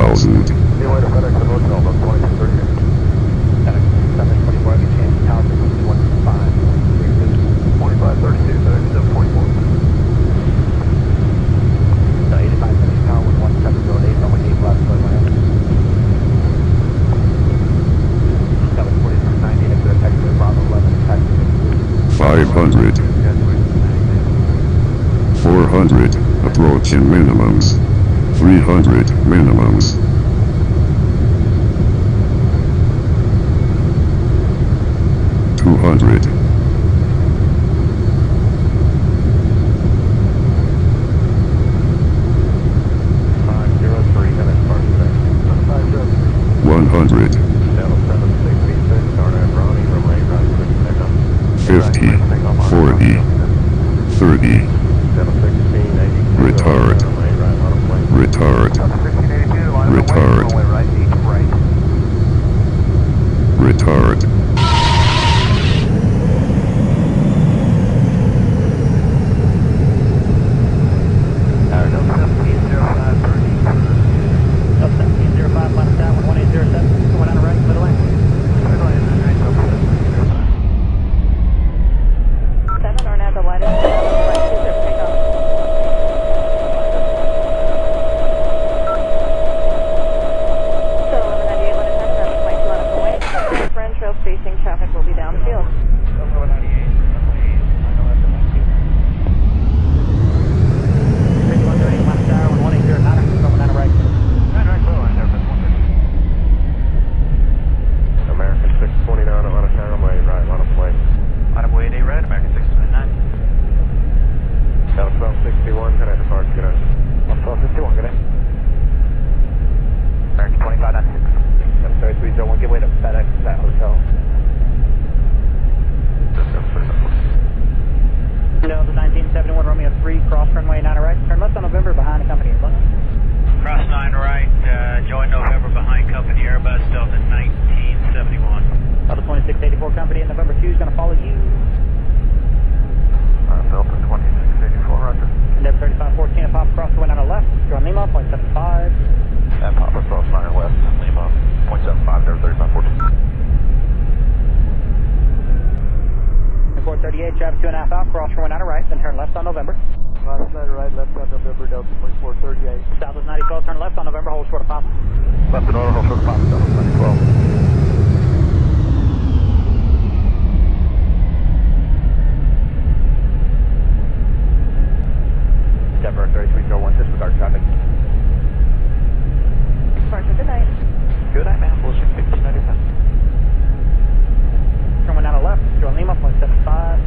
2000. Anyway, to FedEx and hotel, about 2238. FedEx 724, we changed tower frequency 15.32. 2532, FedEx 724. So 8570 tower, 11708, runway 8 left, clear land. Cover 4690, exit taxiway Bravo 11, taxi 52. 500. 400, approaching minimums. 300, minimums. 200. 503, FedEx departure today. 503. 100. Delta 766, RNAV Ronnie, runway 8 right, clear for takeoff. 50. 40. 30. Delta 1682, Retard. runway 8 right, line of plane. Retard. Delta 1682, line of Retard. runway right, 8 right. Retard. Delta 1705, 30. Delta 1705, minus down, 1807, going on the right, clear land. Clear land, 99, Delta 1705. 7 or now the light is takeoff. So 1198, let us turn around, flight line up away. Friend trail spacing, traffic will be downfield. 1198, runway 8, 911. 6130, minus down, 1809, going on the right. American 629, Atlanta Tower, runway 8 right, line of plane. Line of way 8 red, American 629. Delta 1261, connect departure, good night. 1261, good day. American 2596. 73301, give way to FedEx, that hotel. Delta 1971, Romeo 3, cross runway 9 right, turn left on November behind the company Airbus. Cross 9 right, join November behind company Airbus, Delta 1971. Delta 2684 company in November 2 is going to follow you. Delta 2684, roger. Endeavor 3514, a pop across the wind on the left, John Lima, 0.75. And pop across 9 west, Lima, 0.75, there, 3514. 438, traffic 2.5 out, cross for wind on the right, then turn left on November. Last night right, left on November, Delta 2438. Southwest 9012, turn left on November, hold short of pop. Left in order, hold short of pop, Delta 2012. Endeavor 3301, disregard traffic. Departure, good night. Good night, man. Bullshit 1595. Turn one down to left, John Lima, 0.75.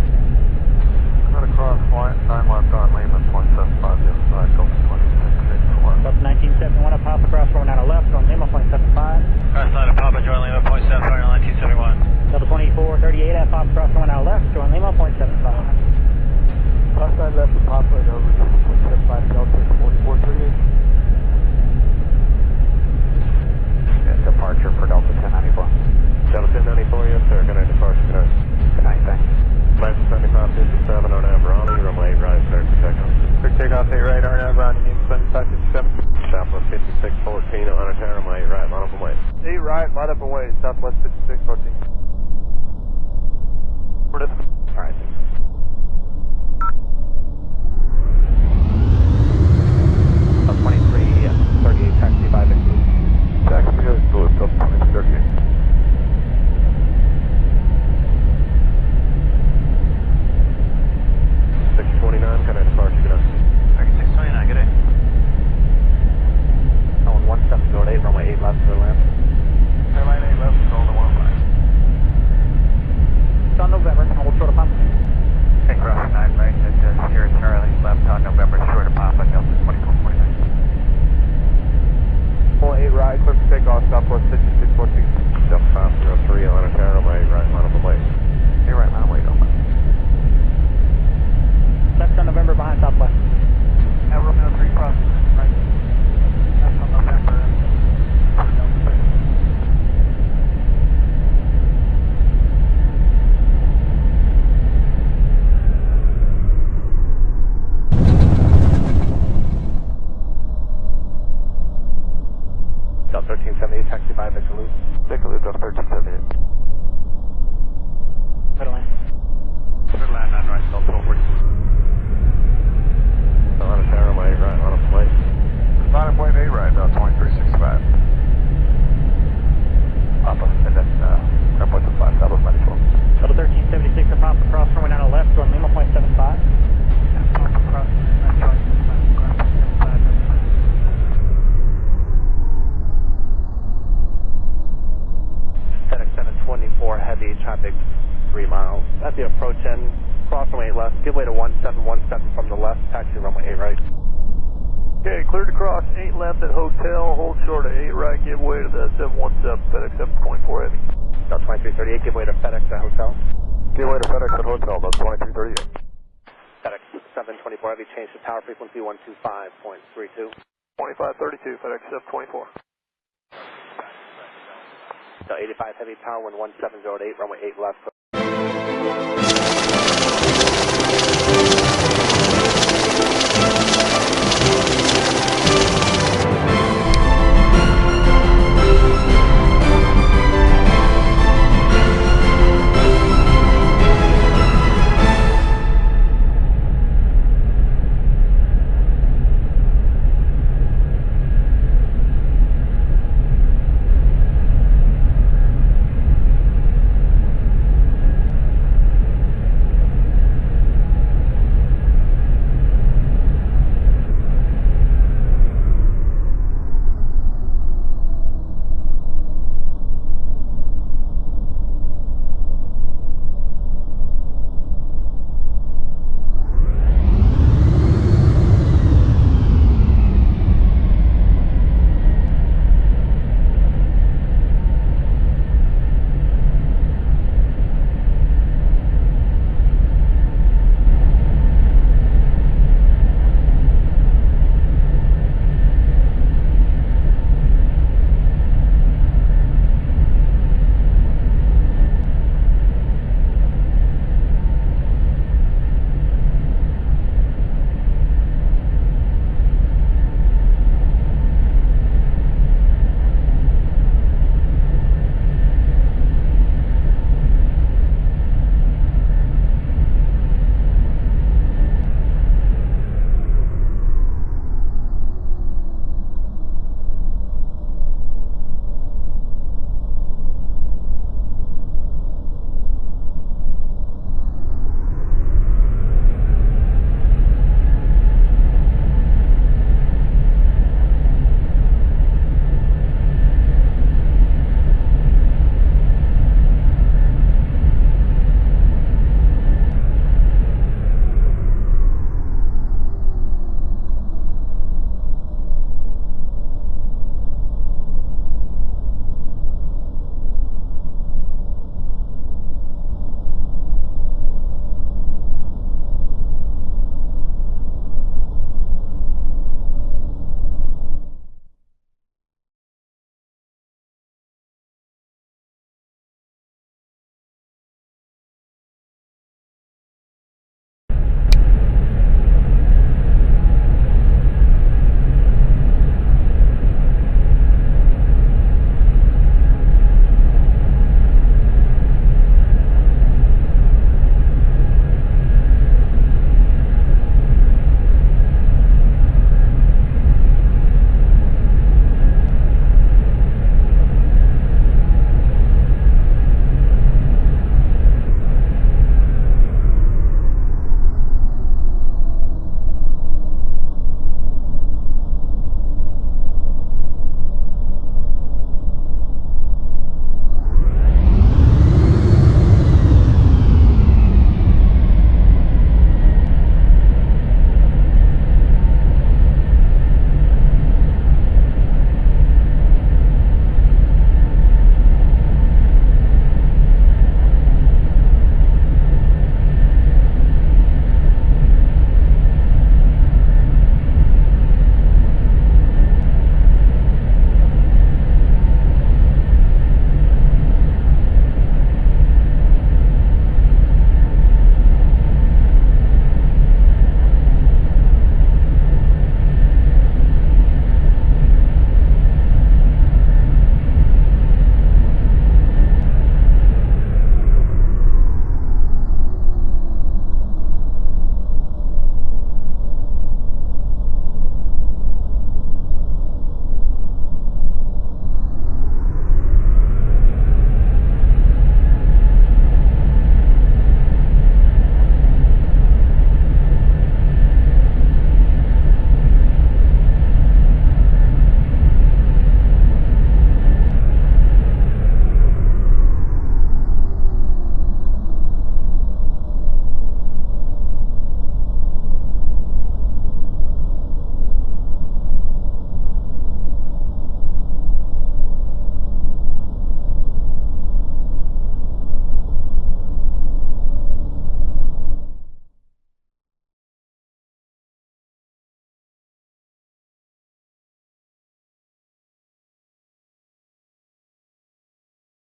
Cut across, 9 left on Lima, 0.75, the other side, Delta 2684. Delta 1971, a pop across, going down to left, John Lima, 0.75. Cross 9 of Papa, join Lima, 0.75, 1971. Delta 2438, a pop across, going down to left, John Lima, 0.75. Last side left, the pop right over, 0.75, Delta 4438. Departure for Delta 1094. Delta 1094, yes sir, good night, departure, good night. Good night, thanks. Flight 7557, RNAV Ronnie, runway 8 right, clear for takeoff. Clear takeoff 8 right, RNAV Ronnie, 7557. Southwest 5614, Atlanta Tower, runway 8 right, line up and wait. 8 right, line up and wait, Southwest 5614. Alright. Delta 2338, taxi 5 into. Taxi goes to Delta 2338. 629, kind of departure, good night. American 629, good day. Going 1708, runway 8 left, clear land. Airline 8 left, going to 1 line. 1378, taxi by Victor Loop. Victor Loop, Delta 1378. Airline. Clear line 9 right, Delta 1240. On a tower, my 8 right, on a plate. Line up point 8 right, 2365. Papa, and then airport 5, Southwest 94. Shuttle 1376 to Papa, cross runway 90 left, going Lima point 75. Papa cross, that's right. FedEx 724, heavy traffic 3 miles. At the approach end, cross runway 8 left, give way to 1717 from the left, taxi runway 8 right. Okay, cleared to cross 8 left at hotel, hold short at 8 right, give way to the 717, FedEx 724 heavy. Delta 2338, give way to FedEx at hotel. Give way to FedEx at hotel, Delta 2338. FedEx 724 heavy, change to tower frequency 125.32. 2532, FedEx 724. Delta 85 heavy, tower 11708, runway 8 left.